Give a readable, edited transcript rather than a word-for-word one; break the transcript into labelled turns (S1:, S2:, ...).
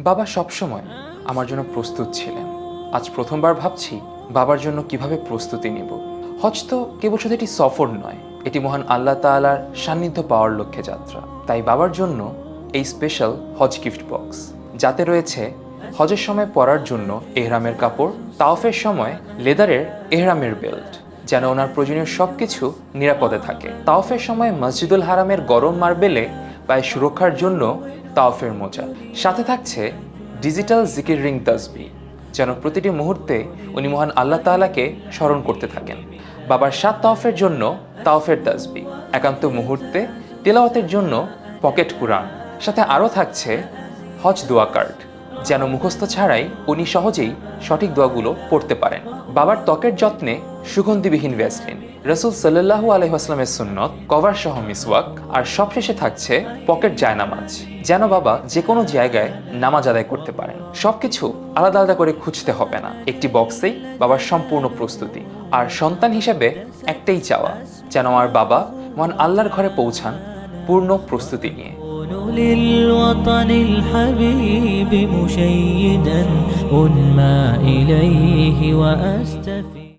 S1: বাবা সবসময় আমার জন্য প্রস্তুত ছিলেন। আজ প্রথমবার ভাবছি বাবার জন্য কিভাবে প্রস্তুতি নেব। হজ তো কেবল শুধু একটি সফর নয়, এটি মহান আল্লাহ তাআলার সান্নিধ্য পাওয়ার লক্ষ্যে যাত্রা। তাই বাবার জন্য এই স্পেশাল হজ গিফট বক্স, যাতে রয়েছে হজের সময় পরার জন্য এহরামের কাপড়, তাওয়াফের সময় লেদারের এহরামের বেল্ট, যেন ওনার প্রয়োজনীয় সবকিছু নিরাপদে থাকে। তাওয়াফের সময় মসজিদুল হারামের গরম মার্বেলে পায়ে সুরক্ষার জন্য তাওয়াফের মোজা। সাথে থাকছে ডিজিটাল জিকির রিং তাসবিহ, যেন প্রতিটি মুহূর্তে উনি মহান আল্লাহ তাআলাকে স্মরণ করতে থাকেন। বাবার 7 তাওয়াফের জন্য তাওয়াফের তাসবিহ, একান্ত মুহূর্তে তেলাওয়াতের জন্য পকেট কুরআন। সাথে আরও থাকছে হজ দোয়া কার্ড, যেন মুখস্থ ছাড়াই উনি সহজেই সঠিক দোয়াগুলো পড়তে পারেন। বাবার ত্বকের যত্নে সুগন্ধিবিহীন ভ্যাসলিন, রাসূল সাল্লাল্লাহু আলাইহি ওয়াসাল্লামের সুন্নত, কভার সহ মিসওয়াক, আর সবশেষে থাকছে পকেট জায়নামাজ, যেন বাবা যে কোনো জায়গায় নামাজ আদায় করতে পারেন। সবকিছু আলাদা আলাদা করে খুঁজতে হবে না, একটি বক্সেই বাবার সম্পূর্ণ প্রস্তুতি। আর সন্তান হিসেবে একটাই চাওয়া, যেন আমার বাবা মহান আল্লাহর ঘরে পৌঁছান পূর্ণ প্রস্তুতি নিয়ে।
S2: للوطن الحبيب مشيدا أنمى إليه وأستفيد